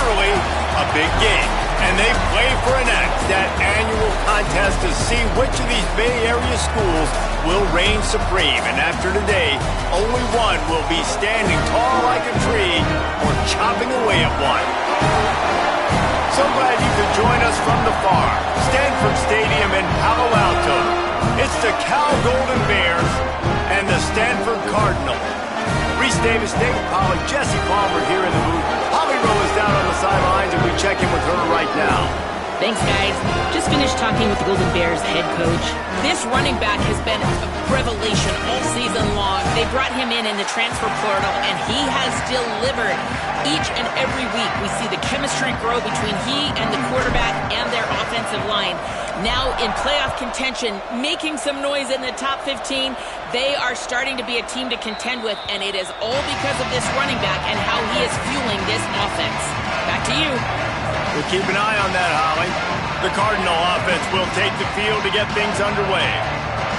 literally a big game. And they play for an X, that annual contest to see which of these Bay Area schools will reign supreme. And after today, only one will be standing tall like a tree or chopping away at one. So glad you could join us from the far Stanford Stadium in Palo Alto. It's the Cal Golden Bears and the Stanford Cardinal. Reese Davis, David Pollack, Jesse Palmer here in the booth. Holly Rowe is down on the sidelines, and we check in with her right now. Thanks, guys. Just finished talking with the Golden Bears head coach. This running back has been a revelation all season long. They brought him in the transfer portal, and he has delivered. Each and every week, we see the chemistry grow between he and the quarterback and their offensive line. Now in playoff contention, making some noise in the top 15, they are starting to be a team to contend with, and it is all because of this running back and how he is fueling this offense. Back to you. We'll keep an eye on that, Holly. The Cardinal offense will take the field to get things underway.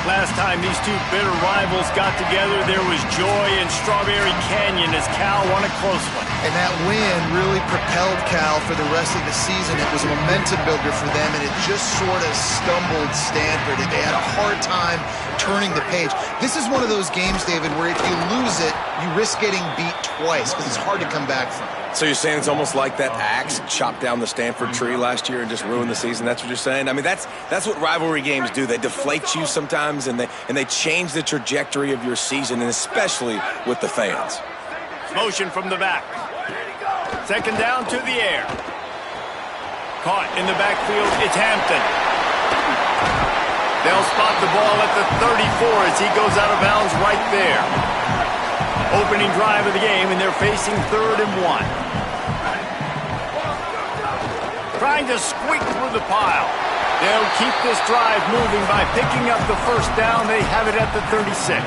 Last time these two bitter rivals got together, there was joy in Strawberry Canyon as Cal won a close one. And that win really propelled Cal for the rest of the season. It was a momentum builder for them, and it just sort of stumbled Stanford. They had a hard time turning the page. This is one of those games, David, where if you lose it, you risk getting beat twice because it's hard to come back from. So you're saying it's almost like that axe chopped down the Stanford tree last year and just ruined the season? That's what you're saying? I mean, that's what rivalry games do. They deflate you sometimes, and they change the trajectory of your season, and especially with the fans. Motion from the back. Second down to the air. Caught in the backfield, it's Hampton. They'll spot the ball at the 34 as he goes out of bounds right there. Opening drive of the game, and they're facing 3rd and 1. Trying to squeak through the pile. They'll keep this drive moving by picking up the first down. They have it at the 36.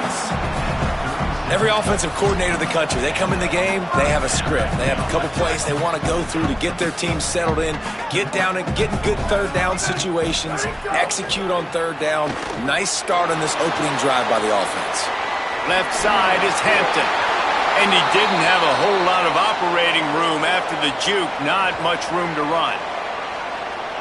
Every offensive coordinator in the country, they come in the game, they have a script. They have a couple plays they want to go through to get their team settled in, get down and get in good third down situations, execute on third down. Nice start on this opening drive by the offense. Left side is Hampton. And he didn't have a whole lot of operating room after the juke. Not much room to run.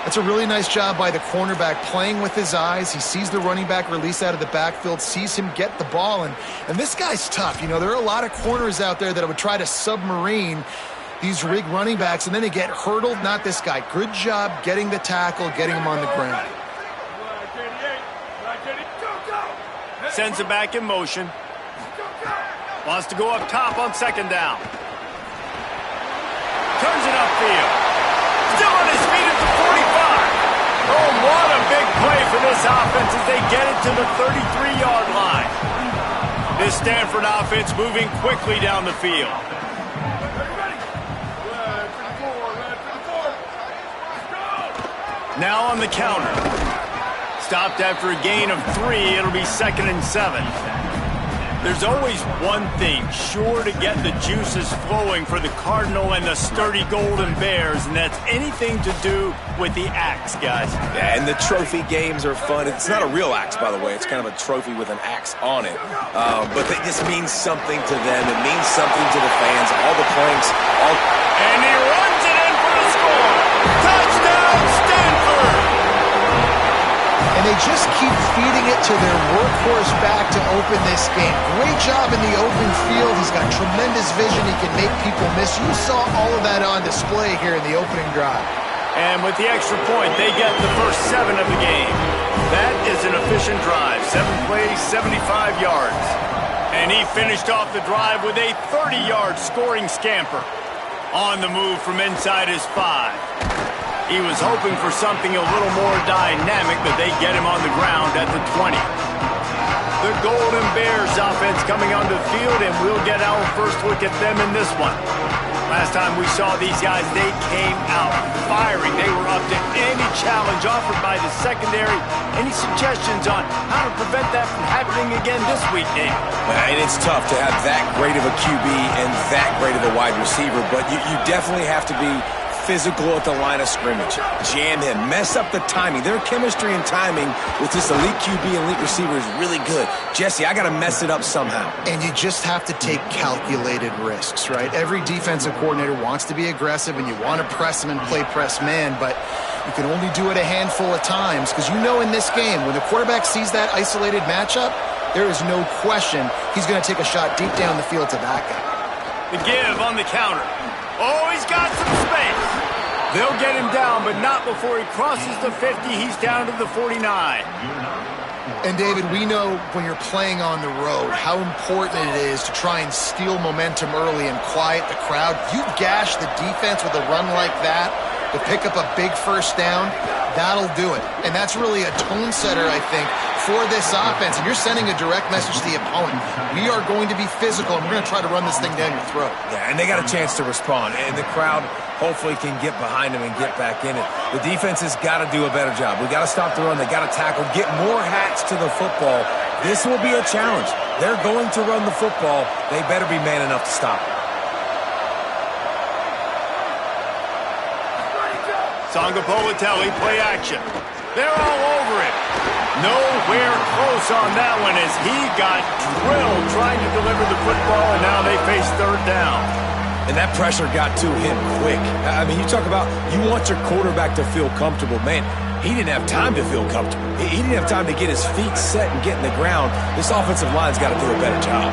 That's a really nice job by the cornerback, playing with his eyes. He sees the running back release out of the backfield, sees him get the ball, and this guy's tough. You know, there are a lot of corners out there that would try to submarine these rig running backs, and then they get hurdled. Not this guy. Good job getting the tackle, getting him on the ground. Sends it back in motion. Wants to go up top on second down. Turns it upfield. Still on his feet at the 45. Oh, what a big play for this offense as they get it to the 33-yard line. This Stanford offense moving quickly down the field. Now on the counter. Stopped after a gain of 3. It'll be 2nd and 7. There's always one thing sure to get the juices flowing for the Cardinal and the sturdy Golden Bears, and that's anything to do with the axe, guys. Yeah, and the trophy games are fun. It's not a real axe, by the way. It's kind of a trophy with an axe on it. But it just means something to them. It means something to the fans. All the planks. And he runs it in for the score. Touchdown, Stanford! And they just keep feeding it to their workhorse back to open this game. Great job in the open field. He's got tremendous vision. He can make people miss. You saw all of that on display here in the opening drive. And with the extra point, they get the first 7 of the game. That is an efficient drive. 7 plays, 75 yards. And he finished off the drive with a 30-yard scoring scamper. On the move from inside his 5. He was hoping for something a little more dynamic, but they get him on the ground at the 20. The Golden Bears offense coming onto the field, and we'll get our first look at them in this one. Last time we saw these guys, they came out firing. They were up to any challenge offered by the secondary. Any suggestions on how to prevent that from happening again this week, Dave? And it's tough to have that great of a QB and that great of a wide receiver, but you definitely have to be physical at the line of scrimmage. Jam him. Mess up the timing. Their chemistry and timing with this elite QB and elite receiver is really good. Jesse, I got to mess it up somehow. And you just have to take calculated risks, right? Every defensive coordinator wants to be aggressive, and you want to press them and play press man, but you can only do it a handful of times because you know in this game, when the quarterback sees that isolated matchup, there is no question he's going to take a shot deep down the field to that guy. The give on the counter. Oh, he's got some space. They'll get him down, but not before he crosses the 50. He's down to the 49. And, David, we know when you're playing on the road how important it is to try and steal momentum early and quiet the crowd. You gash the defense with a run like that to pick up a big first down, that'll do it. And that's really a tone setter, I think, for this offense. And you're sending a direct message to the opponent. We are going to be physical, and we're going to try to run this thing down your throat. Yeah, and they got a chance to respond. And the crowd hopefully can get behind them and get back in it. The defense has got to do a better job. We got to stop the run. They got to tackle, get more hats to the football. This will be a challenge. They're going to run the football. They better be man enough to stop it. Sangapolitelli, play action. They're all over it. Nowhere close on that one as he got drilled trying to deliver the football, and now they face third down. And that pressure got to him quick. I mean, you talk about you want your quarterback to feel comfortable. Man, he didn't have time to feel comfortable. He didn't have time to get his feet set and get in the ground. This offensive line's got to do a better job.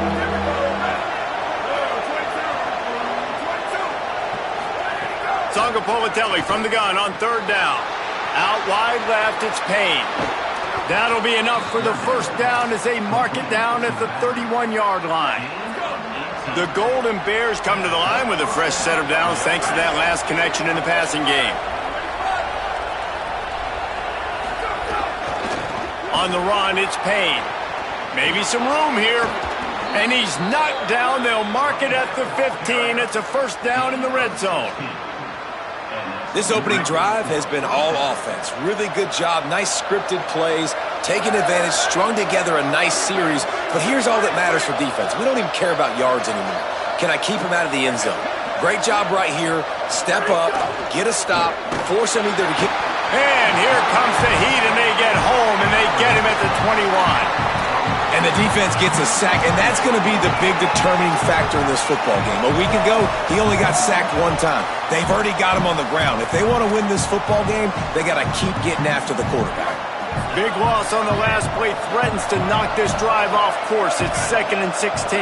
Sangapolitelli from the gun on third down. Out wide left, it's Payne. That'll be enough for the first down as they mark it down at the 31-yard line. The Golden Bears come to the line with a fresh set of downs thanks to that last connection in the passing game. On the run, it's Payne. Maybe some room here. And he's knocked down. They'll mark it at the 15. It's a first down in the red zone. This opening drive has been all offense. Really good job. Nice scripted plays. Taking advantage. Strung together a nice series. But here's all that matters for defense. We don't even care about yards anymore. Can I keep him out of the end zone? Great job right here. Step up. Get a stop. Force him either to get... And here comes the heat, and they get home, and they get him at the 21. And the defense gets a sack, and that's going to be the big determining factor in this football game. A week ago, he only got sacked one time. They've already got him on the ground. If they want to win this football game, they got to keep getting after the quarterback. Big loss on the last play threatens to knock this drive off course. It's 2nd and 16.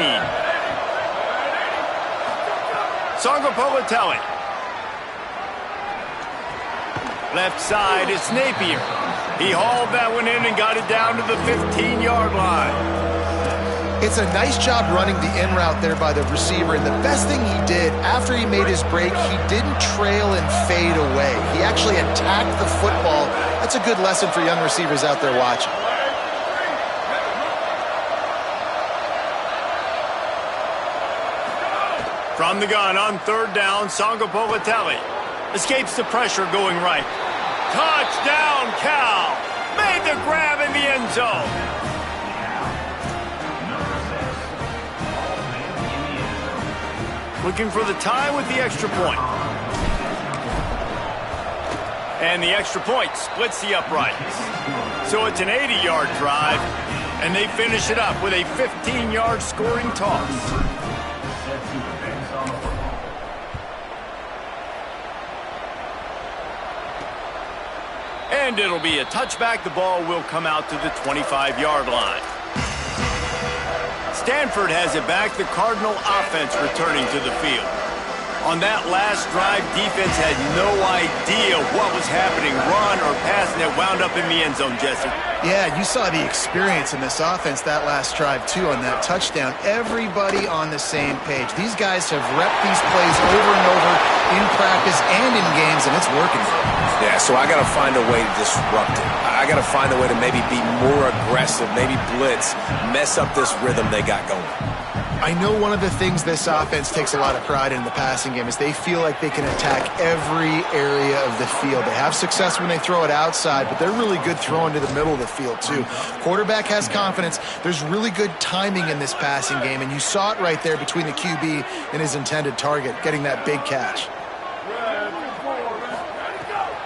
Sangapolitelli. Left side is Napier. He hauled that one in and got it down to the 15-yard line. It's a nice job running the in route there by the receiver, and the best thing he did after he made his break, he didn't trail and fade away. He actually attacked the football. That's a good lesson for young receivers out there watching. From the gun on third down, Sangapolitelli escapes the pressure going right. Touchdown, Cal! Made the grab in the end zone. Looking for the tie with the extra point. And the extra point splits the uprights. So it's an 80-yard drive, and they finish it up with a 15-yard scoring toss. And it'll be a touchback. The ball will come out to the 25-yard line. Stanford has it back. The Cardinal offense returning to the field. On that last drive, defense had no idea what was happening, run or pass, and it wound up in the end zone, Jesse. Yeah, you saw the experience in this offense that last drive, too, on that touchdown. Everybody on the same page. These guys have repped these plays over and over in practice and in games, and it's working. Yeah, so I got to find a way to disrupt it. I got to find a way to maybe be more aggressive, maybe blitz, mess up this rhythm they got going. I know one of the things this offense takes a lot of pride in the passing game is they feel like they can attack every area of the field. They have success when they throw it outside, but they're really good throwing to the middle of the field, too. Quarterback has confidence. There's really good timing in this passing game, and you saw it right there between the QB and his intended target, getting that big catch.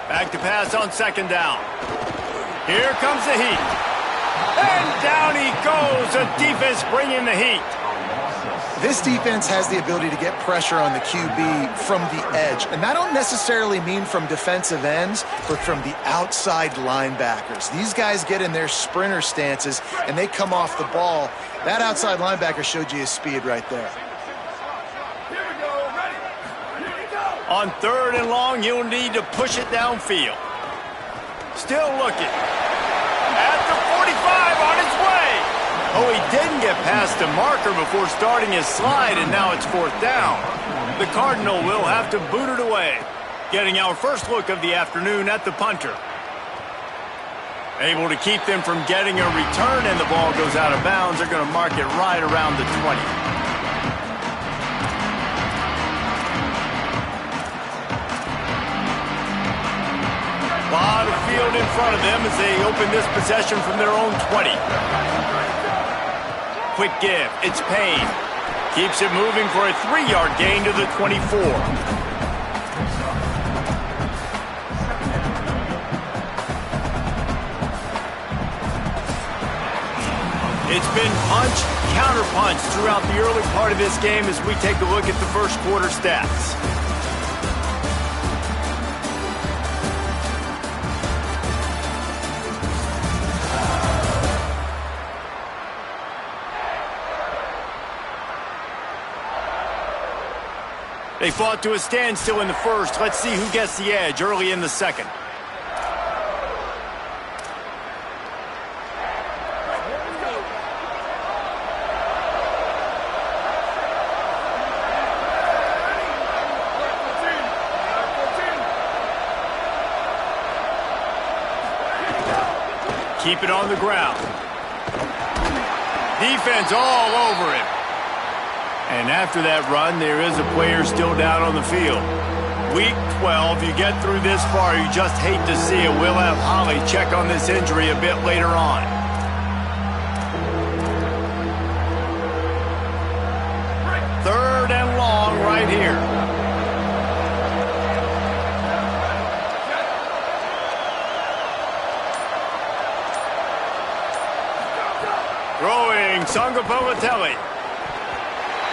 Back to pass on second down. Here comes the heat. And down he goes. The defense bringing the heat. This defense has the ability to get pressure on the QB from the edge. And I don't necessarily mean from defensive ends, but from the outside linebackers. These guys get in their sprinter stances, and they come off the ball. That outside linebacker showed you his speed right there. On third and long, you'll need to push it downfield. Still looking. At the 45, on its way. Oh, he didn't get past the marker before starting his slide, and now it's fourth down. The Cardinal will have to boot it away. Getting our first look of the afternoon at the punter. Able to keep them from getting a return, and the ball goes out of bounds. They're going to mark it right around the 20. A lot of field in front of them as they open this possession from their own 20. Quick give. It's Payne. Keeps it moving for a 3-yard gain to the 24. It's been punch, counter-punch throughout the early part of this game as we take a look at the first quarter stats. They fought to a standstill in the first. Let's see who gets the edge early in the second. Keep it on the ground. Defense all over it. And after that run, there is a player still down on the field. Week 12, you get through this far, you just hate to see it. We'll have Holly check on this injury a bit later on. Third and long right here. Throwing Sangapalatelli.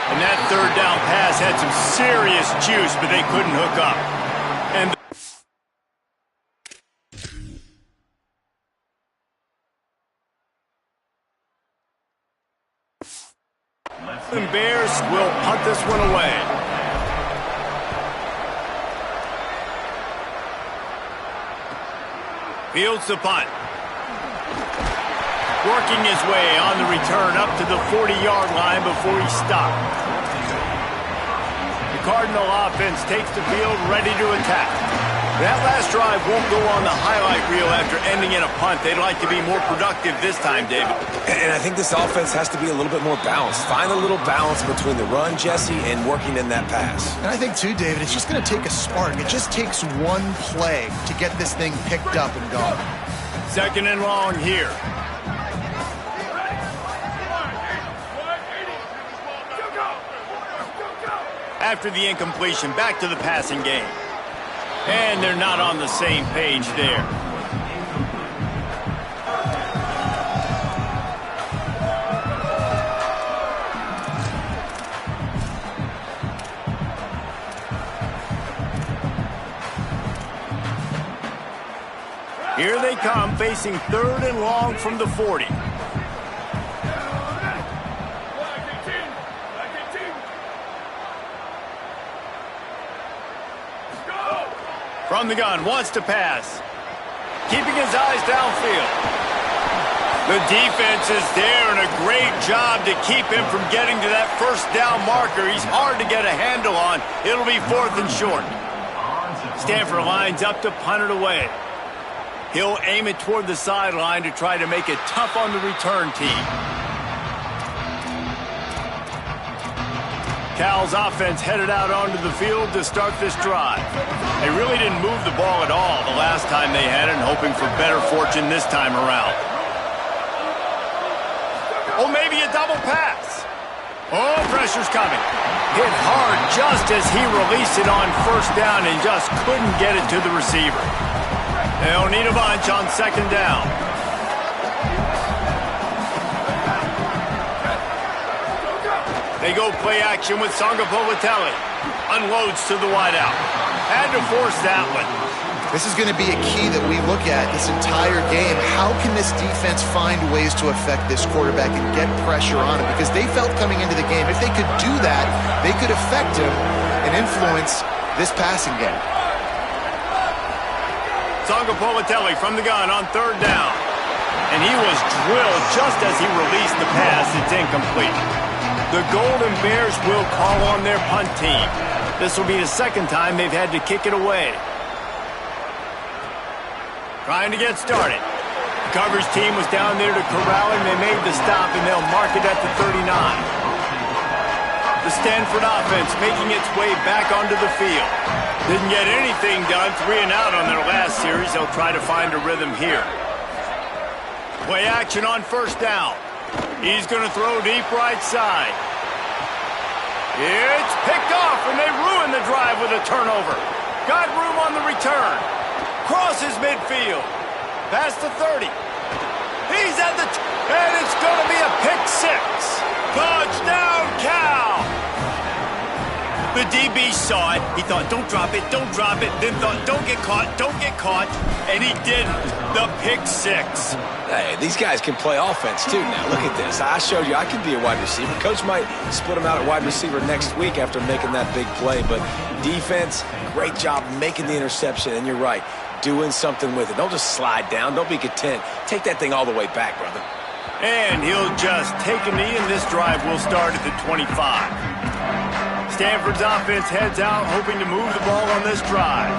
And that third down pass had some serious juice, but they couldn't hook up. And the Bears will punt this one away. Fields the punt. Working his way on the return up to the 40-yard line before he stopped. The Cardinal offense takes the field ready to attack. That last drive won't go on the highlight reel after ending in a punt. They'd like to be more productive this time, David. And I think this offense has to be a little bit more balanced. Find a little balance between the run, Jesse, and working in that pass. And I think, too, David, it's just going to take a spark. It just takes one play to get this thing picked up and going. Second and long here. After the incompletion, back to the passing game. And they're not on the same page there. Here they come, facing third and long from the 40. From the gun, wants to pass. Keeping his eyes downfield. The defense is there, and a great job to keep him from getting to that first down marker. He's hard to get a handle on. It'll be fourth and short. Stanford lines up to punt it away. He'll aim it toward the sideline to try to make it tough on the return team. Cal's offense headed out onto the field to start this drive. They really didn't move the ball at all the last time they had it, and hoping for better fortune this time around. Oh, maybe a double pass. Oh, pressure's coming. Hit hard just as he released it on first down and just couldn't get it to the receiver. They'll need a bunch on second down. They go play action with Sangapovatelli. Unloads to the wideout. Had to force that one. This is going to be a key that we look at this entire game. How can this defense find ways to affect this quarterback and get pressure on him? Because they felt coming into the game, if they could do that, they could affect him and influence this passing game. Sangapovatelli from the gun on third down. And he was drilled just as he released the pass. It's incomplete. The Golden Bears will call on their punt team. This will be the second time they've had to kick it away. Trying to get started. The coverage team was down there to corral him. They made the stop, and they'll mark it at the 39. The Stanford offense making its way back onto the field. Didn't get anything done. 3 and out on their last series. They'll try to find a rhythm here. Play action on first down. He's going to throw deep right side. It's picked off, and they ruin the drive with a turnover. Got room on the return. Crosses midfield. Past the 30. He's at the... and it's going to be a pick six. Touchdown, Cal! The DB saw it. He thought, don't drop it, don't drop it. Then thought, don't get caught, don't get caught. And he didn't. The pick six. Hey, these guys can play offense, too, now. Look at this. I showed you I can be a wide receiver. Coach might split him out at wide receiver next week after making that big play. But defense, great job making the interception. And you're right, doing something with it. Don't just slide down. Don't be content. Take that thing all the way back, brother. And he'll just take a knee, and this drive will start at the 25. Stanford's offense heads out, hoping to move the ball on this drive.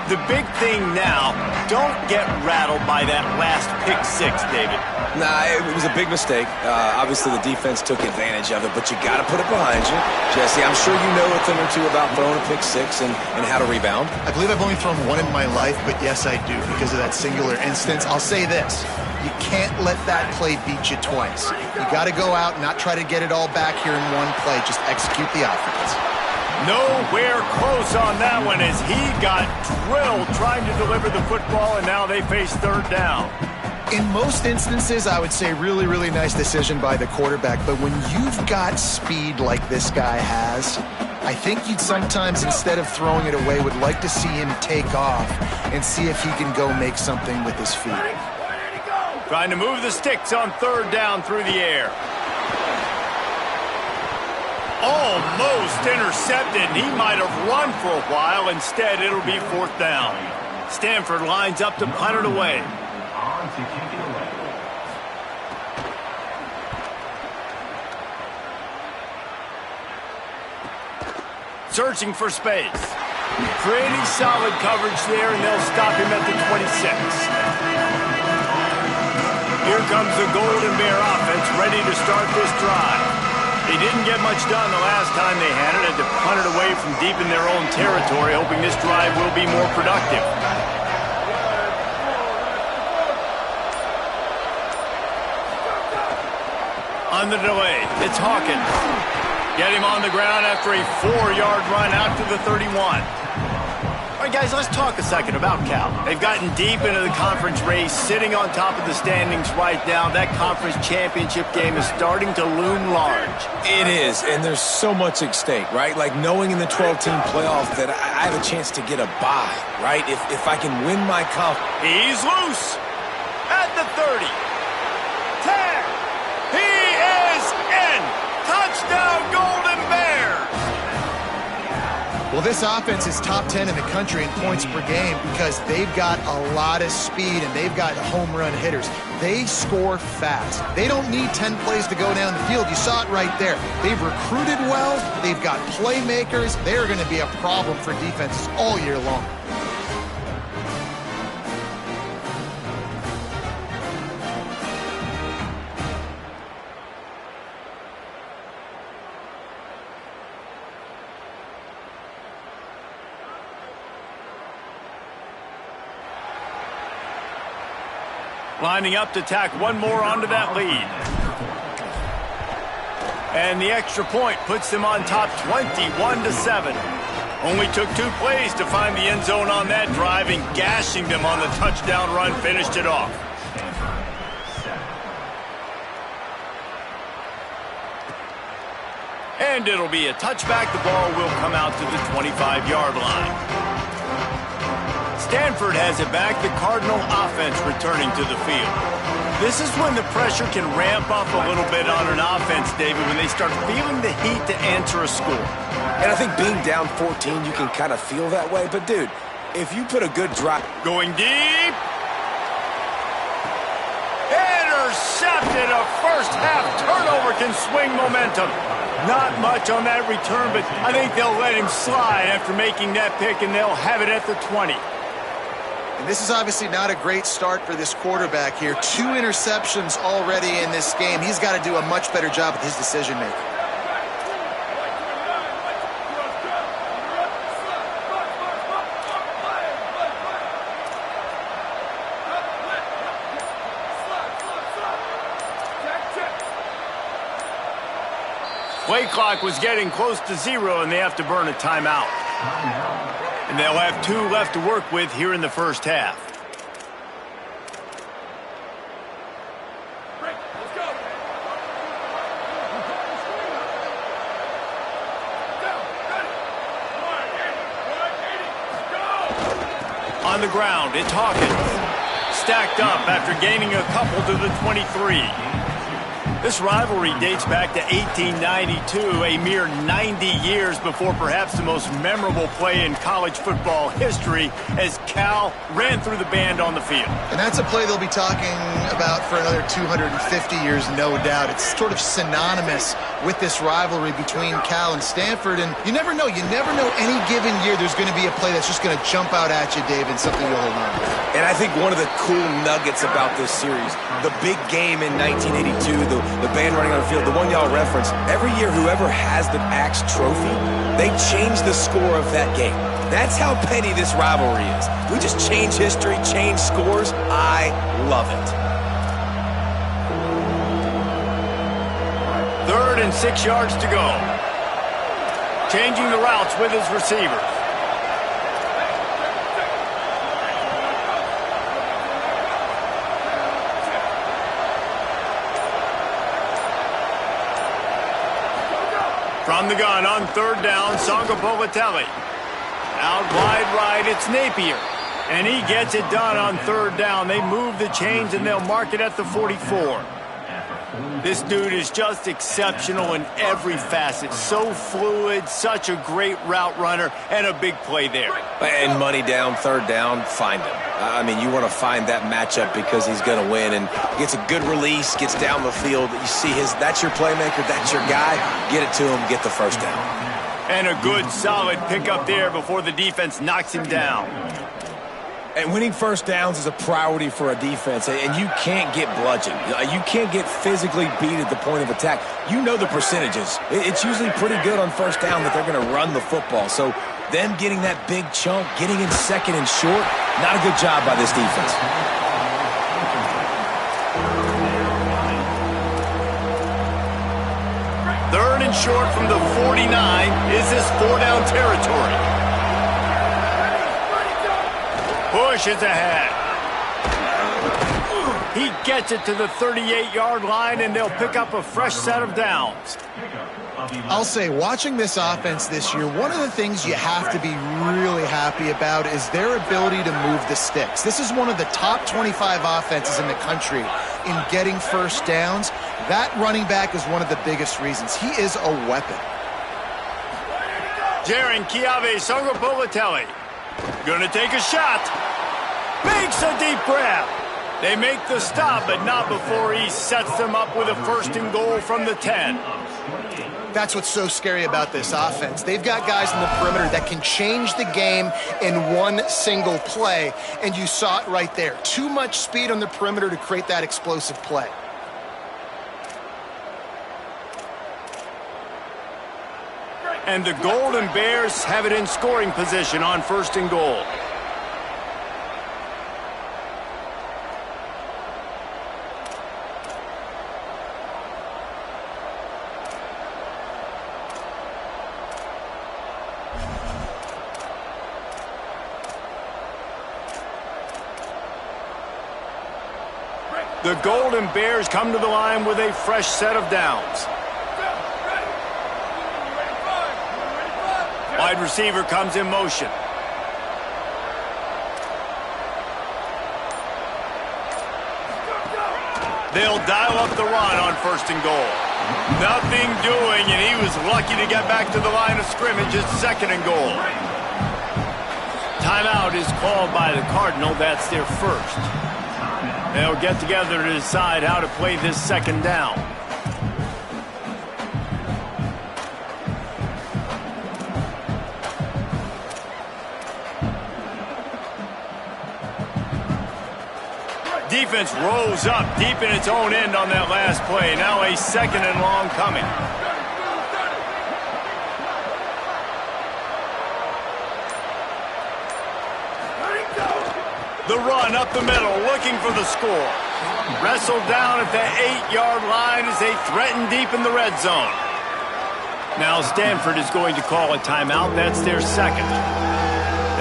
The big thing now, don't get rattled by that last pick six, David. Nah, it was a big mistake. Obviously, the defense took advantage of it, but you got to put it behind you. Jesse, I'm sure you know a thing or two about throwing a pick six and how to rebound. I believe I've only thrown one in my life, but yes, I do, because of that singular instance. I'll say this. You can't let that play beat you twice. You got to go out and not try to get it all back here in one play. Just execute the offense. Nowhere close on that one as he got drilled trying to deliver the football, and now they face third down. In most instances, I would say really, really nice decision by the quarterback. But when you've got speed like this guy has, I think you'd sometimes, instead of throwing it away, would like to see him take off and see if he can go make something with his feet. Trying to move the sticks on third down through the air. Almost intercepted. He might have run for a while. Instead, it'll be fourth down. Stanford lines up to punt it away. Searching for space. Pretty solid coverage there, and they'll stop him at the 26. Here comes the Golden Bear offense, ready to start this drive. They didn't get much done the last time they had it. Had to punt it away from deep in their own territory, hoping this drive will be more productive. On the delay, it's Hawkins. Get him on the ground after a 4-yard run out to the 31. All right, guys, let's talk a second about Cal. They've gotten deep into the conference race, sitting on top of the standings right now. That conference championship game is starting to loom large. It is, and there's so much at stake, right? Like knowing in the 12-team playoff that I have a chance to get a bye, right? If I can win my conference. He's loose at the 30. 10. He is in. Touchdown, Golden Bears. Well, this offense is top 10 in the country in points per game because they've got a lot of speed and they've got home run hitters. They score fast. They don't need 10 plays to go down the field. You saw it right there. They've recruited well. They've got playmakers. They're going to be a problem for defenses all year long. Lining up to tack one more onto that lead. And the extra point puts them on top 21-7. Only took 2 plays to find the end zone on that drive, and gashing them on the touchdown run finished it off. And it'll be a touchback. The ball will come out to the 25-yard line. Stanford has it back. The Cardinal offense returning to the field. This is when the pressure can ramp up a little bit on an offense, David, when they start feeling the heat to answer a score. And I think being down 14, you can kind of feel that way. But, dude, if you put a good drive... Going deep. Intercepted. A first-half turnover can swing momentum. Not much on that return, but I think they'll let him slide after making that pick, and they'll have it at the 20. And this is obviously not a great start for this quarterback here. 2 interceptions already in this game. He's got to do a much better job with his decision-making. Play clock was getting close to 0, and they have to burn a timeout. And they'll have 2 left to work with here in the first half. On the ground, it's Hawkins. Stacked up after gaining a couple to the 23. This rivalry dates back to 1892, a mere 90 years before perhaps the most memorable play in college football history as Cal ran through the band on the field. And that's a play they'll be talking about for another 250 years, no doubt. It's sort of synonymous with this rivalry between Cal and Stanford, and you never know. You never know any given year there's going to be a play that's just going to jump out at you, Dave, and something you'll hold on to. And I think one of the cool nuggets about this series, the big game in 1982, the band running on the field, the one y'all referenced, every year whoever has the Axe trophy, they change the score of that game. That's how petty this rivalry is. We just change history, change scores. I love it. 3rd and 6 yards to go. Changing the routes with his receivers. From the gun on 3rd down, Sangapolitelli. Out wide right, it's Napier. And he gets it done on 3rd down. They move the chains, and they'll mark it at the 44. This dude is just exceptional in every facet. So fluid, such a great route runner, and a big play there. And money down, 3rd down, find him. I mean, you want to find that matchup because he's going to win, and gets a good release, gets down the field. You see that's your playmaker, that's your guy. Get it to him, get the 1st down. And a good, solid pickup there before the defense knocks him down. And winning 1st downs is a priority for a defense, and you can't get bludgeoned. You can't get physically beat at the point of attack. You know the percentages. It's usually pretty good on 1st down that they're going to run the football. So them getting that big chunk, getting in 2nd and short, not a good job by this defense. Third and short from the 49. Is this 4-down territory? Push is ahead. He gets it to the 38-yard line, and they'll pick up a fresh set of downs. I'll say, watching this offense this year, one of the things you have to be really happy about is their ability to move the sticks. This is one of the top 25 offenses in the country in getting 1st downs. That running back is one of the biggest reasons. He is a weapon. Jaron Kiave Sangapolitelli gonna take a shot. Makes a deep grab. They make the stop, but not before he sets them up with a 1st and goal from the 10. That's what's so scary about this offense. They've got guys in the perimeter that can change the game in one single play, and you saw it right there. Too much speed on the perimeter to create that explosive play. And the Golden Bears have it in scoring position on 1st and goal. The Golden Bears come to the line with a fresh set of downs. Wide receiver comes in motion. They'll dial up the run on 1st and goal. Nothing doing, and he was lucky to get back to the line of scrimmage at 2nd and goal. Timeout is called by the Cardinal. That's their first. They'll get together to decide how to play this 2nd down. Defense rolls up deep in its own end on that last play. Now a 2nd and long coming. The run up the middle, looking for the score. Wrestled down at the 8-yard line as they threaten deep in the red zone. Now Stanford is going to call a timeout. That's their 2nd.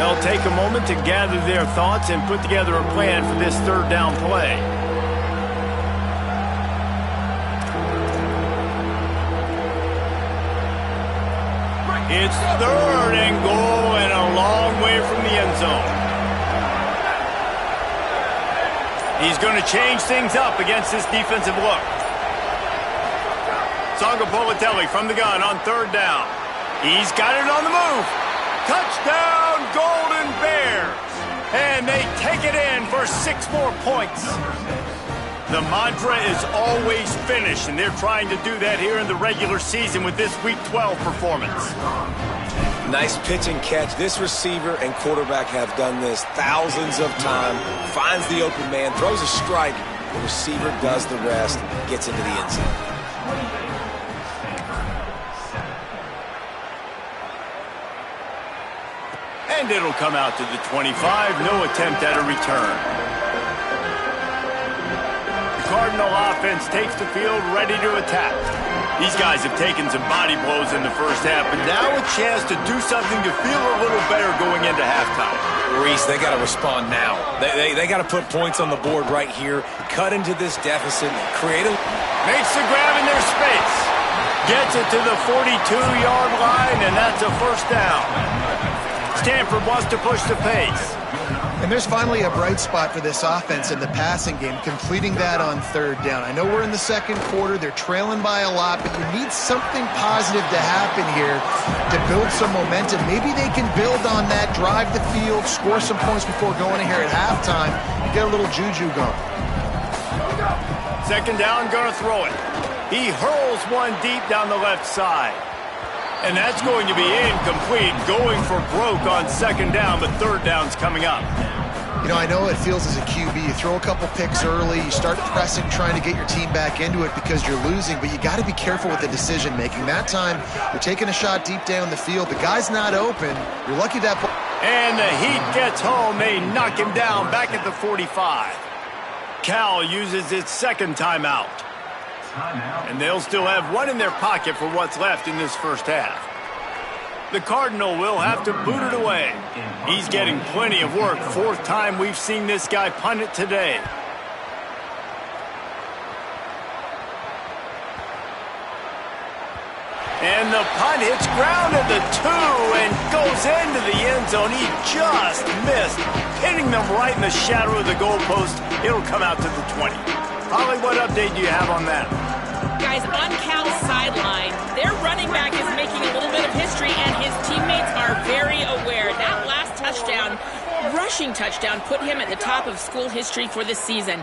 They'll take a moment to gather their thoughts and put together a plan for this 3rd down play. It's 3rd and goal and a long way from the end zone. He's going to change things up against this defensive look. Sangapolitelli from the gun on 3rd down. He's got it on the move. Touchdown, Golden Bears! And they take it in for 6 more points. The mantra is always finish, and they're trying to do that here in the regular season with this Week 12 performance. Nice pitch and catch. This receiver and quarterback have done this thousands of times. Finds the open man, throws a strike. The receiver does the rest, gets into the end zone. And it'll come out to the 25. No attempt at a return. The Cardinal offense takes the field ready to attack. These guys have taken some body blows in the first half, but now a chance to do something to feel a little better going into halftime. Reese, they got to respond now. They got to put points on the board right here, cut into this deficit, create a... Makes the grab in their space. Gets it to the 42-yard line, and that's a 1st down. Stanford wants to push the pace. And there's finally a bright spot for this offense in the passing game, completing that on 3rd down. I know we're in the 2nd quarter. They're trailing by a lot, but you need something positive to happen here to build some momentum. Maybe they can build on that, drive the field, score some points before going in here at halftime, get a little juju going. 2nd down, gonna throw it. He hurls one deep down the left side. And that's going to be incomplete, going for broke on 2nd down, but 3rd down's coming up. You know, I know it feels as a QB, you throw a couple picks early, you start pressing, trying to get your team back into it because you're losing, but you got to be careful with the decision-making. That time, you're taking a shot deep down the field. The guy's not open. You're lucky that... And the Heat gets home. They knock him down back at the 45. Cal uses its 2nd timeout. And they'll still have one in their pocket for what's left in this first half. The Cardinal will have to boot it away. He's getting plenty of work. 4th time we've seen this guy punt it today. And the punt hits ground at the 2 and goes into the end zone. He just missed, hitting them right in the shadow of the goalpost. It'll come out to the 20. Holly, what update do you have on that? Guys, on Cal's sideline, their running back is making a little bit of history, and his teammates are very aware. That last touchdown, rushing touchdown, put him at the top of school history for this season.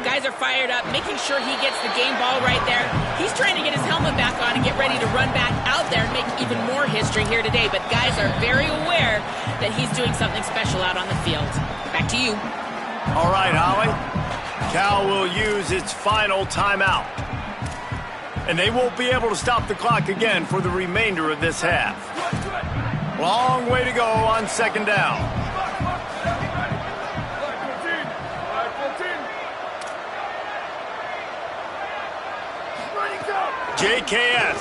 Guys are fired up, making sure he gets the game ball right there. He's trying to get his helmet back on and get ready to run back out there and make even more history here today. But guys are very aware that he's doing something special out on the field. Back to you. All right, Holly. Cal will use its final timeout. And they won't be able to stop the clock again for the remainder of this half. Long way to go on 2nd down. JKS.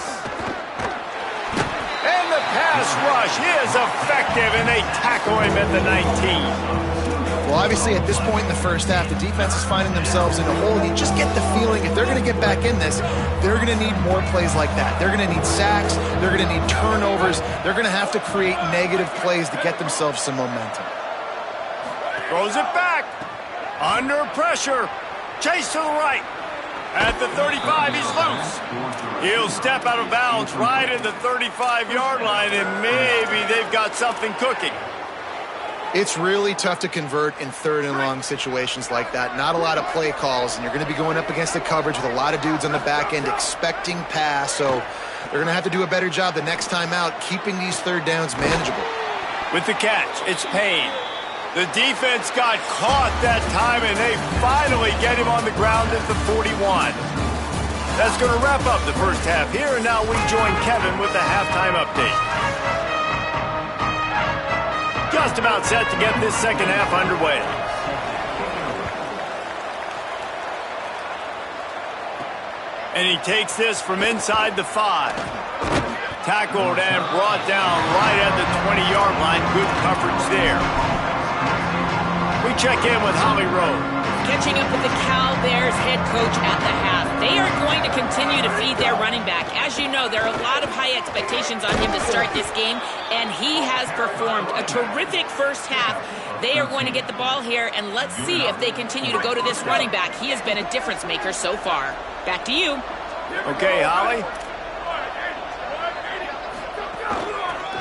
And the pass rush is effective, and they tackle him at the 19. Well, obviously, at this point in the first half, the defense is finding themselves in a hole. You just get the feeling if they're going to get back in this, they're going to need more plays like that. They're going to need sacks. They're going to need turnovers. They're going to have to create negative plays to get themselves some momentum. Throws it back. Under pressure. Chase to the right. At the 35, he's loose. He'll step out of bounds right at the 35-yard line, and maybe they've got something cooking. It's really tough to convert in third and long situations like that. Not a lot of play calls, and you're going to be going up against the coverage with a lot of dudes on the back end expecting pass, so they're going to have to do a better job the next time out keeping these third downs manageable. With the catch, it's Payne. The defense got caught that time, and they finally get him on the ground at the 41. That's going to wrap up the first half here, and now we join Kevin with the halftime update. Just about set to get this second half underway. And he takes this from inside the 5. Tackled and brought down right at the 20-yard line. Good coverage there. We check in with Holly Rowe. Catching up with the Cal Bears head coach at the half. They are going to continue to feed their running back. As you know, there are a lot of high expectations on him to start this game, and he has performed a terrific first half. They are going to get the ball here, and let's see if they continue to go to this running back. He has been a difference maker so far. Back to you. Okay, Holly.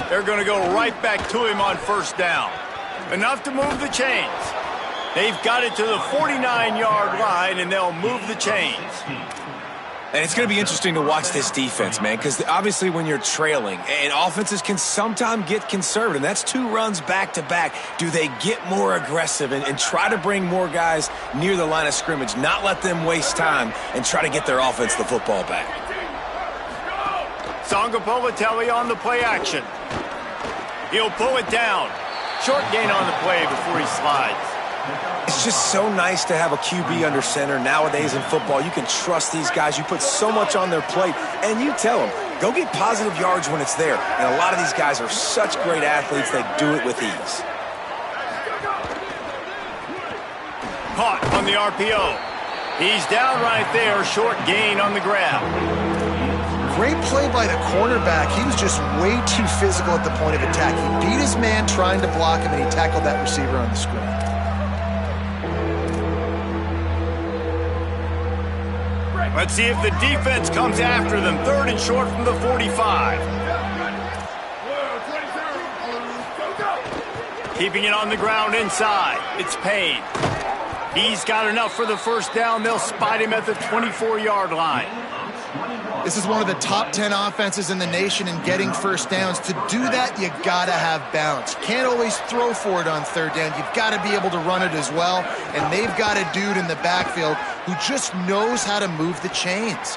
They're going to go right back to him on first down. Enough to move the chains. They've got it to the 49-yard line, and they'll move the chains. And it's going to be interesting to watch this defense, man, because obviously when you're trailing, and offenses can sometimes get conservative, and that's 2 runs back-to-back. Do they get more aggressive and try to bring more guys near the line of scrimmage, not let them waste time, and try to get their offense the football back? Sangapovatelli on the play action. He'll pull it down. Short gain on the play before he slides. It's just so nice to have a QB under center nowadays in football. You can trust these guys. You put so much on their plate, and you tell them, go get positive yards when it's there. And a lot of these guys are such great athletes, they do it with ease. Caught on the RPO. He's down right there. Short gain on the grab. Great play by the cornerback. He was just way too physical at the point of attack. He beat his man trying to block him, and he tackled that receiver on the screen. Let's see if the defense comes after them. 3rd and short from the 45. Keeping it on the ground inside. It's Payne. He's got enough for the first down. They'll spot him at the 24-yard line. This is one of the top 10 offenses in the nation in getting first downs. To do that, you got to have balance. You can't always throw for it on 3rd down. You've got to be able to run it as well. And they've got a dude in the backfield who just knows how to move the chains.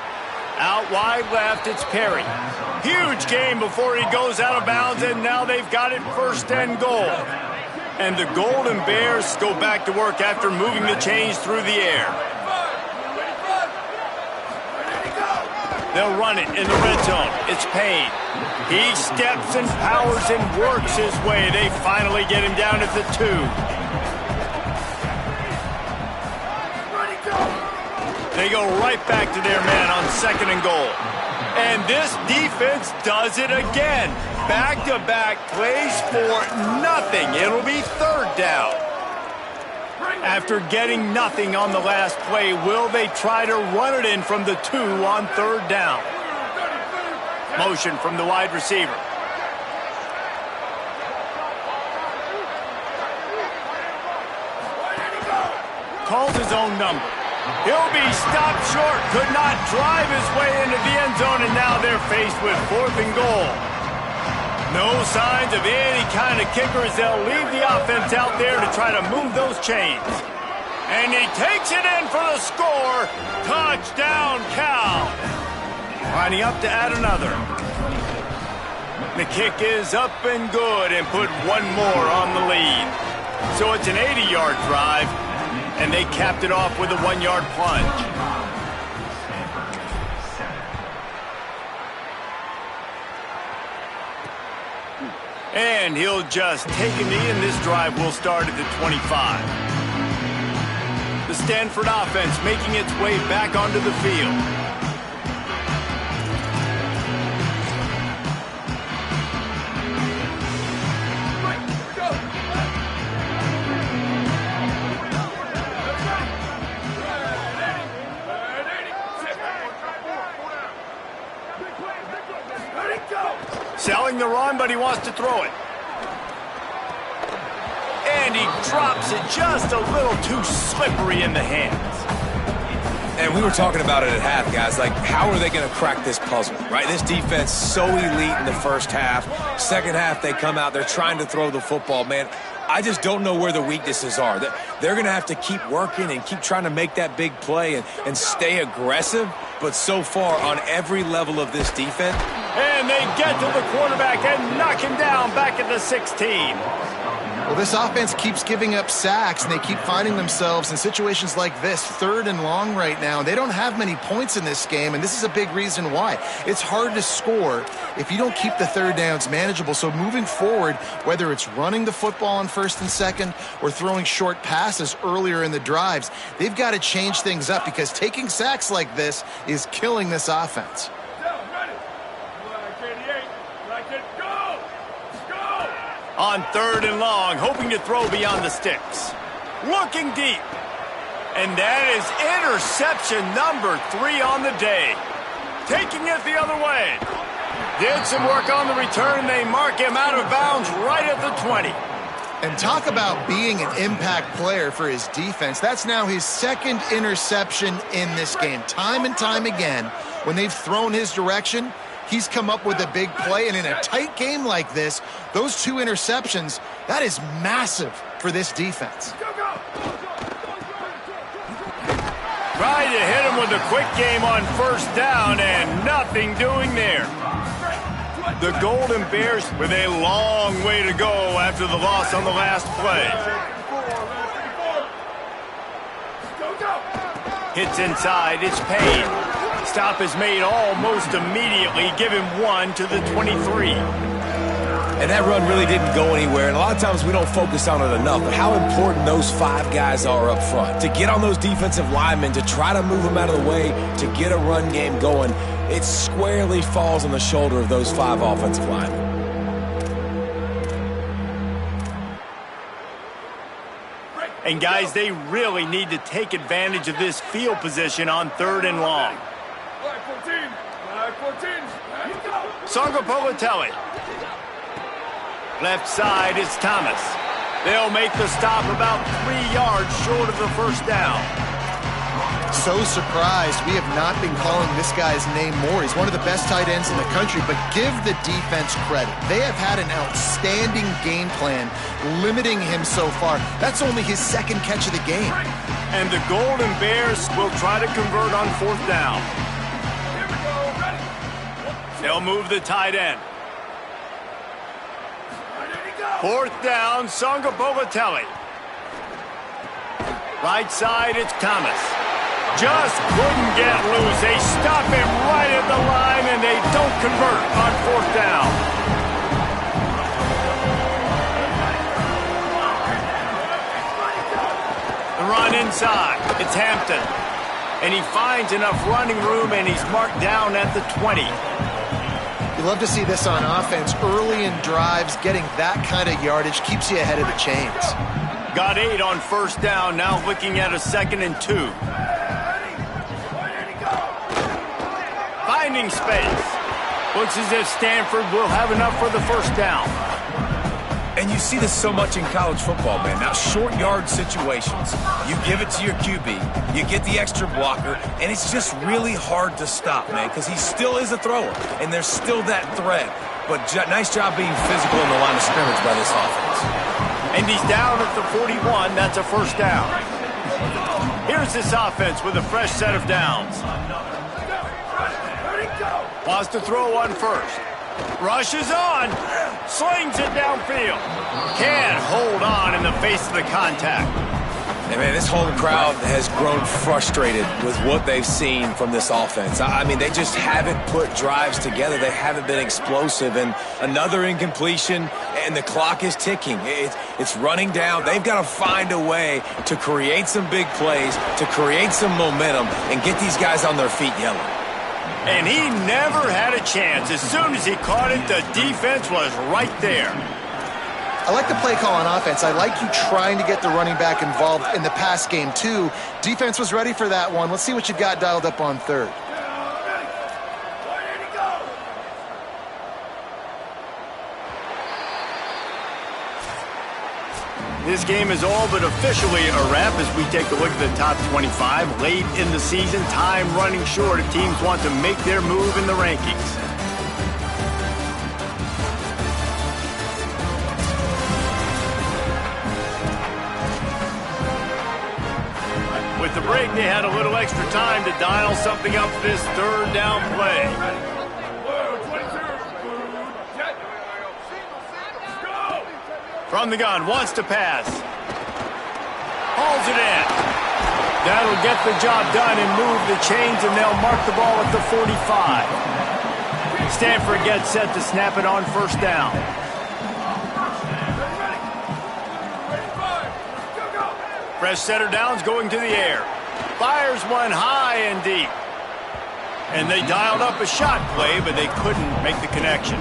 Out wide left, it's Perry. Huge game before he goes out of bounds, and now they've got it 1st and goal. And the Golden Bears go back to work after moving the chains through the air. They'll run it in the red zone. It's Payne. He steps and powers and works his way. They finally get him down at the 2. They go right back to their man on 2nd and goal. And this defense does it again. Back-to-back plays for nothing. It'll be 3rd down. After getting nothing on the last play, will they try to run it in from the 2 on 3rd down? Motion from the wide receiver. Calls his own number. He'll be stopped short. Could not drive his way into the end zone, and now they're faced with 4th and goal. No signs of any kind of kickers. They'll leave the offense out there to try to move those chains. And he takes it in for the score. Touchdown, Cal. Lining up to add another. The kick is up and good and put one more on the lead. So it's an 80-yard drive, and they capped it off with a 1-yard plunge. And he'll just take a knee, and this drive will start at the 25. The Stanford offense making its way back onto the field. Selling the run, but he wants to throw it. And he drops it just a little too slippery in the hands. And we were talking about it at half, guys. Like, how are they going to crack this puzzle, right? This defense so elite in the first half. Second half, they come out, they're trying to throw the football, man. I just don't know where the weaknesses are. They're going to have to keep working and keep trying to make that big play and stay aggressive. But so far, on every level of this defense. And they get to the quarterback and knock him down back at the 16. Well, this offense keeps giving up sacks, and they keep finding themselves in situations like this, 3rd and long right now. They don't have many points in this game, and this is a big reason why. It's hard to score if you don't keep the third downs manageable. So moving forward, whether it's running the football on 1st and 2nd or throwing short passes earlier in the drives, they've got to change things up because taking sacks like this is killing this offense. On 3rd and long, hoping to throw beyond the sticks. Looking deep. And that is interception number 3 on the day. Taking it the other way. Did some work on the return. They mark him out of bounds right at the 20. And talk about being an impact player for his defense. That's now his 2nd interception in this game. Time and time again, when they've thrown his direction, he's come up with a big play, and in a tight game like this, those 2 interceptions, that is massive for this defense. Trying to hit him with a quick game on 1st down, and nothing doing there. The Golden Bears with a long way to go after the loss on the last play. Hits inside, it's Payne. Stop is made almost immediately. Give him 1 to the 23. And that run really didn't go anywhere. And a lot of times we don't focus on it enough. But how important those 5 guys are up front. To get on those defensive linemen, to try to move them out of the way, to get a run game going, it squarely falls on the shoulder of those 5 offensive linemen. And guys, they really need to take advantage of this field position on 3rd and long. Sangapolitelli. Left side is Thomas. They'll make the stop about 3 yards short of the 1st down. So surprised we have not been calling this guy's name more. He's one of the best tight ends in the country, but give the defense credit. They have had an outstanding game plan limiting him so far. That's only his 2nd catch of the game. And the Golden Bears will try to convert on 4th down. They'll move the tight end. 4th down, Sangapolitelli. Right side, it's Thomas. Just couldn't get loose. They stop him right at the line, and they don't convert on 4th down. The run inside. It's Hampton. And he finds enough running room, and he's marked down at the 20. You love to see this on offense. Early in drives, getting that kind of yardage keeps you ahead of the chains. Got 8 on 1st down, now looking at a 2nd and 2. Finding space. Looks as if Stanford will have enough for the 1st down. And you see this so much in college football, man. Now, short yard situations, you give it to your QB, you get the extra blocker, and it's just really hard to stop, man, because he still is a thrower, and there's still that threat. But nice job being physical in the line of scrimmage by this offense. And he's down at the 41. That's a 1st down. Here's this offense with a fresh set of downs. Wants to throw on 1st. Rushes on. Slings it downfield. Can't hold on in the face of the contact. And, man, this home crowd has grown frustrated with what they've seen from this offense. I mean, they just haven't put drives together. They haven't been explosive. And another incompletion, and the clock is ticking. It's running down. They've got to find a way to create some big plays, to create some momentum, and get these guys on their feet yelling. And he never had a chance. As soon as he caught it, the defense was right there. I like the play call on offense. I like you trying to get the running back involved in the pass game, too. Defense was ready for that one. Let's see what you've got dialed up on third. This game is all but officially a wrap as we take a look at the top 25. Late in the season, time running short if teams want to make their move in the rankings. With the break, they had a little extra time to dial something up this third down play. From the gun, wants to pass. Hauls it in. That'll get the job done and move the chains, and they'll mark the ball at the 45. Stanford gets set to snap it on first down. Fresh setter downs going to the air. Fires one high and deep. And they dialed up a shot play, but they couldn't make the connection.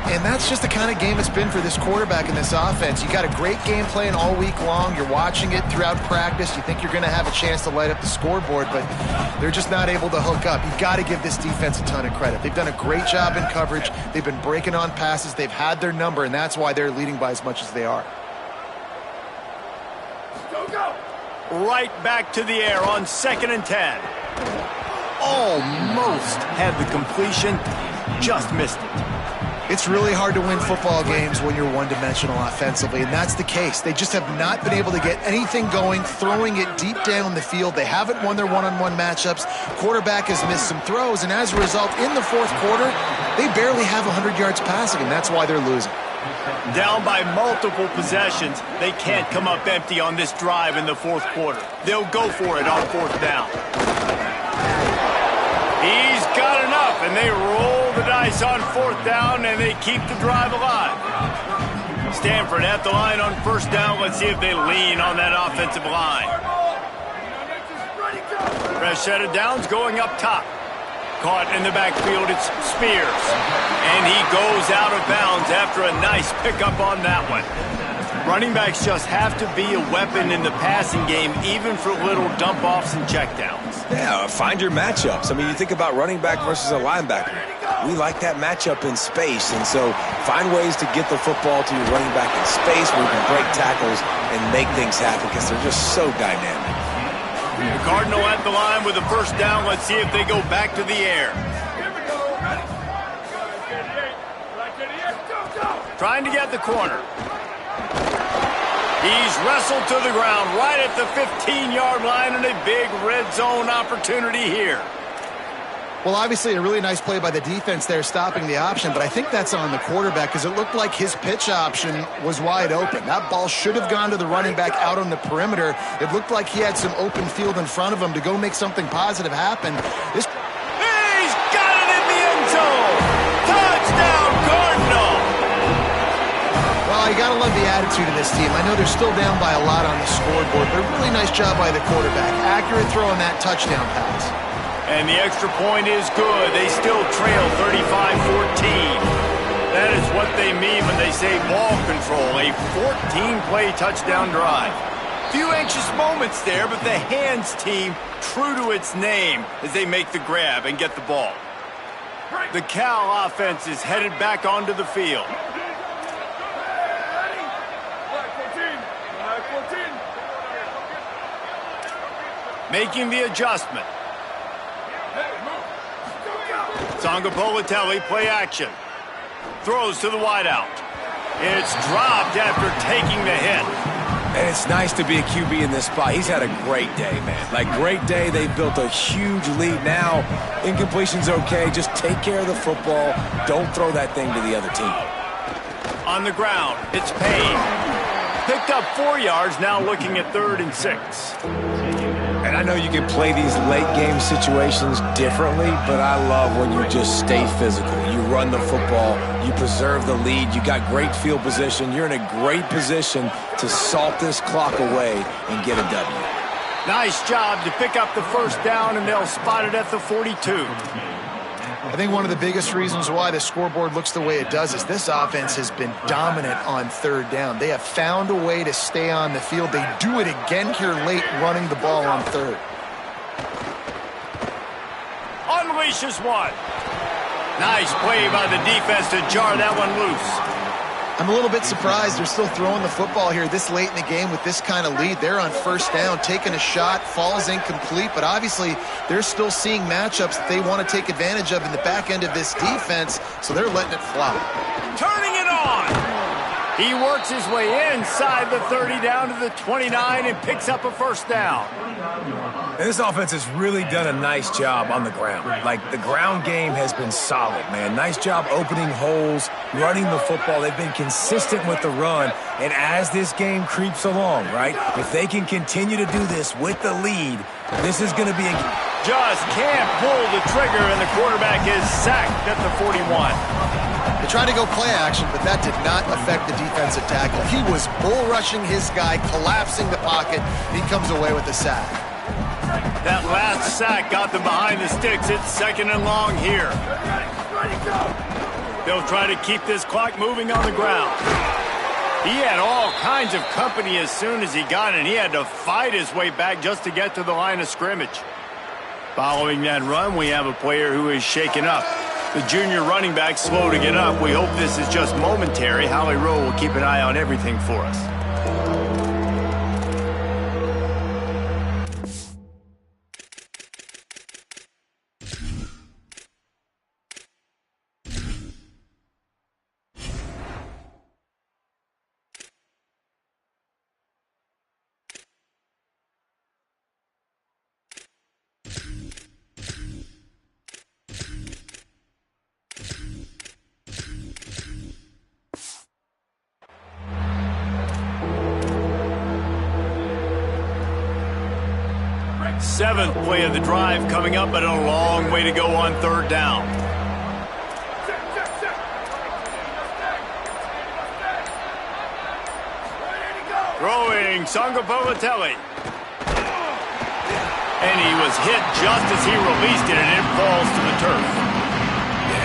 And that's just the kind of game it's been for this quarterback in this offense. You got a great game plan all week long. You're watching it throughout practice. You think you're going to have a chance to light up the scoreboard, but they're just not able to hook up. You've got to give this defense a ton of credit. They've done a great job in coverage. They've been breaking on passes. They've had their number, and that's why they're leading by as much as they are. Right back to the air on 2nd and 10. Almost had the completion, just missed it. It's really hard to win football games when you're one-dimensional offensively, and that's the case. They just have not been able to get anything going, throwing it deep down the field. They haven't won their one-on-one matchups. Quarterback has missed some throws, and as a result, in the fourth quarter, they barely have 100 yards passing, and that's why they're losing. Down by multiple possessions, they can't come up empty on this drive in the fourth quarter. They'll go for it on fourth down. He's got enough, and they roll the dice on fourth down, and they keep the drive alive. Stanford at the line on first down. Let's see if they lean on that offensive line. Fresh set of downs going up top. Caught in the backfield, it's Spears. And he goes out of bounds after a nice pickup on that one. Running backs just have to be a weapon in the passing game, even for little dump-offs and checkdowns. Yeah, find your matchups. I mean, you think about running back versus a linebacker. We like that matchup in space, and so find ways to get the football to your running back in space where you can break tackles and make things happen because they're just so dynamic. The Cardinal at the line with a first down. Let's see if they go back to the air. Trying to get the corner. He's wrestled to the ground right at the 15-yard line, and a big red zone opportunity here. Well, obviously a really nice play by the defense there stopping the option, but I think that's on the quarterback because it looked like his pitch option was wide open. That ball should have gone to the running back out on the perimeter. It looked like he had some open field in front of him to go make something positive happen. He's got it in the end zone! Touchdown, Cardinal! Well, you got to love the attitude of this team. I know they're still down by a lot on the scoreboard, but a really nice job by the quarterback. Accurate throw on that touchdown pass. And the extra point is good. They still trail 35-14. That is what they mean when they say ball control. A 14-play touchdown drive. Few anxious moments there, but the hands team true to its name as they make the grab and get the ball. The Cal offense is headed back onto the field. Making the adjustment. Tsonga Politelli, play action. Throws to the wideout. It's dropped after taking the hit. And it's nice to be a QB in this spot. He's had a great day, man. Like, great day. They've built a huge lead. Now, incompletion's okay. Just take care of the football. Don't throw that thing to the other team. On the ground, it's Payne. picked up 4 yards, now looking at 3rd and 6. And I know you can play these late-game situations differently, but I love when you just stay physical. You run the football, you preserve the lead, you got great field position, you're in a great position to salt this clock away and get a W. Nice job to pick up the first down, and they'll spot it at the 42. I think one of the biggest reasons why the scoreboard looks the way it does is this offense has been dominant on 3rd down. They have found a way to stay on the field. They do it again here late, running the ball on 3rd. Unleashes one. Nice play by the defense to jar that one loose. I'm a little bit surprised they're still throwing the football here this late in the game with this kind of lead. They're on 1st down, taking a shot, falls incomplete, but obviously they're still seeing matchups that they want to take advantage of in the back end of this defense, so they're letting it fly. Turning it on. He works his way inside the 30 down to the 29 and picks up a first down. And this offense has really done a nice job on the ground. Like, the ground game has been solid, man. Nice job opening holes, running the football. They've been consistent with the run. And as this game creeps along, right, if they can continue to do this with the lead, this is going to be a... Just can't pull the trigger, and the quarterback is sacked at the 41. They tried to go play action, but that did not affect the defensive tackle. He was bull rushing his guy, collapsing the pocket. He comes away with a sack. That last sack got them behind the sticks. It's 2nd and long here. They'll try to keep this clock moving on the ground. He had all kinds of company as soon as he got it, and he had to fight his way back just to get to the line of scrimmage. Following that run, we have a player who is shaken up. The junior running back slow to get up. We hope this is just momentary. Howie Rowe will keep an eye on everything for us. Seventh play of the drive coming up, but a long way to go on 3rd down. Throwing Sangapolitelli. And he was hit just as he released it, and it falls to the turf.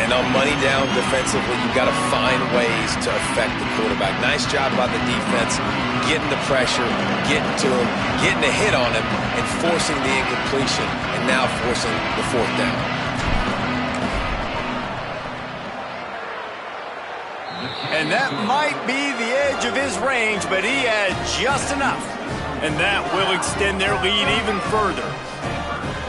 And on money down defensively, you've got to find ways to affect the quarterback. Nice job by the defense, getting the pressure, getting to him, getting a hit on him, and forcing the incompletion, and now forcing the 4th down. And that might be the edge of his range, but he had just enough. And that will extend their lead even further.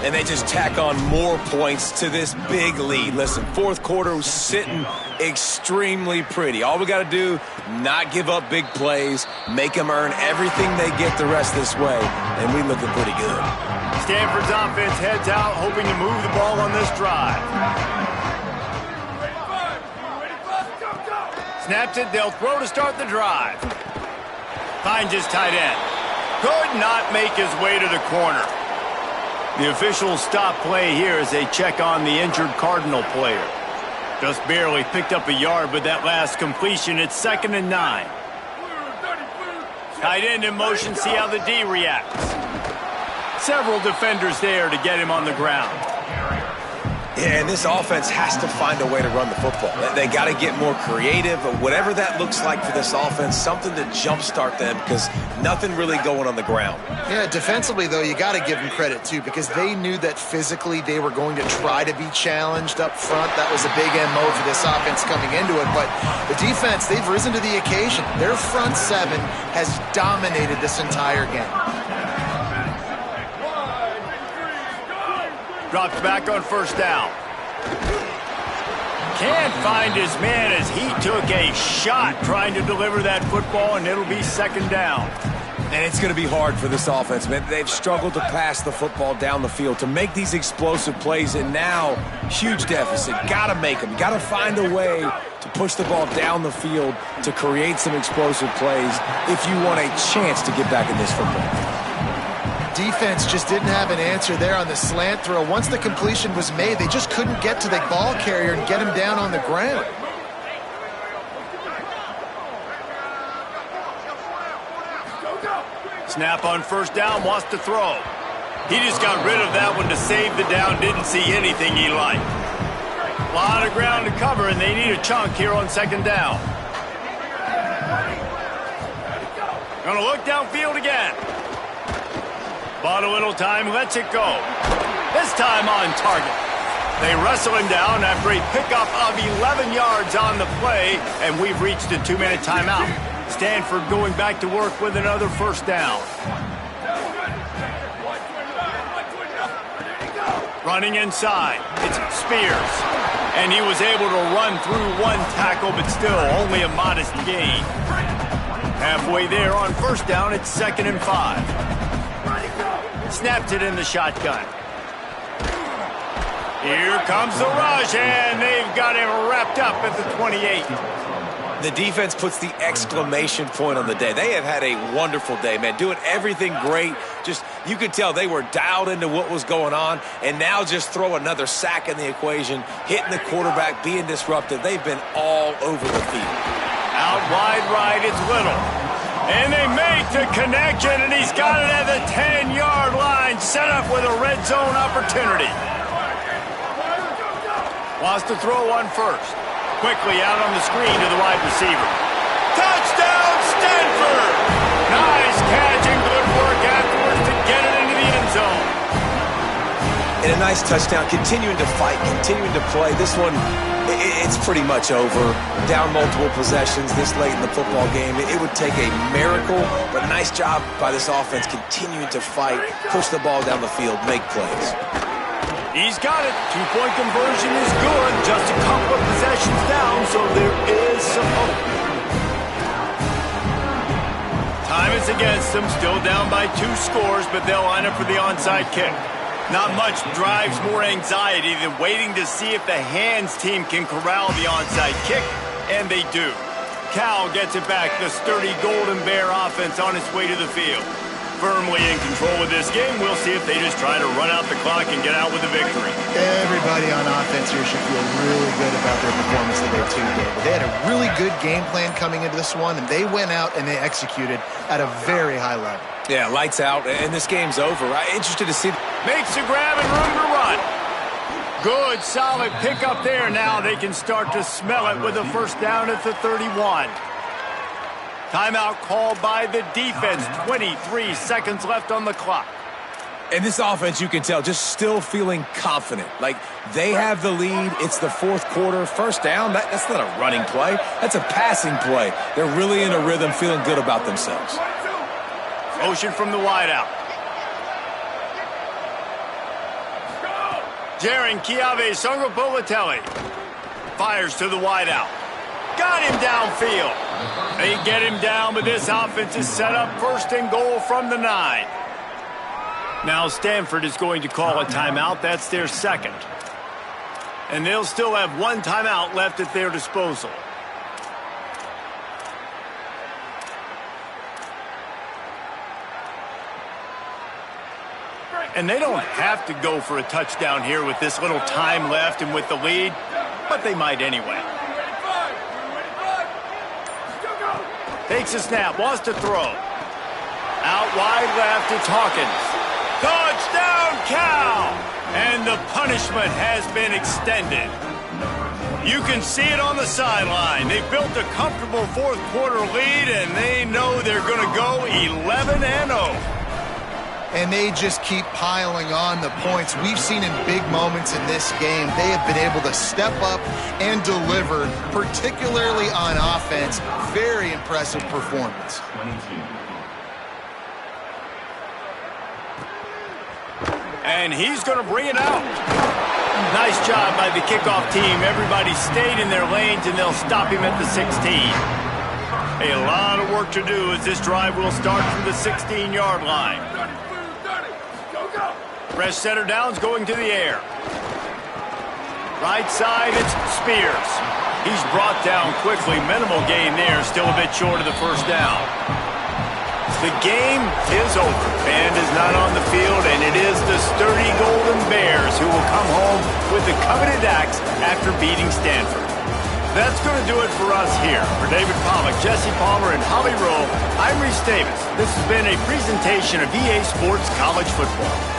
And they just tack on more points to this big lead. Listen, 4th quarter was sitting extremely pretty. All we got to do, not give up big plays, make them earn everything they get the rest of this way, and we looking pretty good. Stanford's offense heads out, hoping to move the ball on this drive. Snaps it, they'll throw to start the drive. Finds his tight end. Could not make his way to the corner. The officials stop play here as they check on the injured Cardinal player. Just barely picked up a yard with that last completion. It's 2nd and 9. Tight end in motion, see how the D reacts. Several defenders there to get him on the ground. Yeah, and this offense has to find a way to run the football. They got to get more creative, or whatever that looks like for this offense, something to jumpstart them, because nothing really going on the ground. Yeah, defensively, though, you got to give them credit, too, because they knew that physically they were going to try to be challenged up front. That was a big MO for this offense coming into it, but the defense, they've risen to the occasion. Their front seven has dominated this entire game. Drops back on 1st down. Can't find his man as he took a shot trying to deliver that football, and it'll be 2nd down. And it's going to be hard for this offense, man. They've struggled to pass the football down the field, to make these explosive plays, and now, huge deficit. Got to make them. Got to find a way to push the ball down the field to create some explosive plays if you want a chance to get back in this football. Defense just didn't have an answer there on the slant throw. Once the completion was made, they just couldn't get to the ball carrier and get him down on the ground. Snap on first down, wants to throw. He just got rid of that one to save the down, didn't see anything he liked. A lot of ground to cover, and they need a chunk here on second down. Gonna look downfield again. Bought a little time, lets it go. This time on target. They wrestle him down after a pickup of 11 yards on the play, and we've reached a 2-minute timeout. Stanford going back to work with another first down. Running inside, it's Spears. And he was able to run through one tackle, but still only a modest gain. Halfway there on first down, it's 2nd and 5. Snapped it in the shotgun. Here comes the rush, and they've got him wrapped up at the 28. The defense puts the exclamation point on the day. They have had a wonderful day, man. Doing everything great. Just, you could tell they were dialed into what was going on, and now just throw another sack in the equation, hitting the quarterback, being disruptive. They've been all over the field. Out wide right, it's Little. And they make the connection, and he's got it at the 10-yard line, set up with a red zone opportunity. Wants to throw one first. Quickly out on the screen to the wide receiver. Touchdown, Stanford! Nice catch and good work afterwards to get it into the end zone. And a nice touchdown, continuing to fight, continuing to play. This one, it's pretty much over. Down multiple possessions this late in the football game. It would take a miracle, but a nice job by this offense continuing to fight, push the ball down the field, make plays. He's got it. 2-point conversion is good. Just a couple of possessions down, so there is some hope. Time is against them. Still down by 2 scores, but they'll line up for the onside kick. Not much drives more anxiety than waiting to see if the hands team can corral the onside kick, and they do. Cal gets it back. The sturdy Golden Bear offense on its way to the field. Firmly in control of this game. We'll see if they just try to run out the clock and get out with the victory. Everybody on offense here should feel really good about their performance today, too, David. They had a really good game plan coming into this one, and they went out and they executed at a very high level. Yeah, lights out, and this game's over. Interested to see. Makes the grab and room to run. Good, solid pickup there. Now they can start to smell it with a first down at the 31. Timeout called by the defense. 23 seconds left on the clock. And this offense, you can tell, just still feeling confident. Like, they have the lead. It's the 4th quarter. First down, that's not a running play. That's a passing play. They're really in a rhythm, feeling good about themselves. Motion from the wideout. Jaron Chiave Songopolitelli fires to the wideout. Got him downfield. They get him down, but this offense is set up 1st and goal from the 9. Now Stanford is going to call a timeout. That's their 2nd. And they'll still have 1 timeout left at their disposal. And they don't have to go for a touchdown here with this little time left and with the lead, but they might anyway. Takes a snap, wants to throw. Out wide left, it's Hawkins. Touchdown, Cal! And the punishment has been extended. You can see it on the sideline. They've built a comfortable 4th quarter lead, and they know they're going to go 11-0. And they just keep piling on the points. We've seen in big moments in this game, they have been able to step up and deliver, particularly on offense. Very impressive performance. And he's going to bring it out. Nice job by the kickoff team. Everybody stayed in their lanes, and they'll stop him at the 16. A lot of work to do as this drive will start from the 16-yard line. Fresh center downs going to the air. Right side, it's Spears. He's brought down quickly. Minimal gain there. Still a bit short of the first down. The game is over. Band is not on the field, and it is the sturdy Golden Bears who will come home with the coveted axe after beating Stanford. That's going to do it for us here. For David Pollack, Jesse Palmer, and Holly Rowe, I'm Reese Davis. This has been a presentation of EA Sports College Football.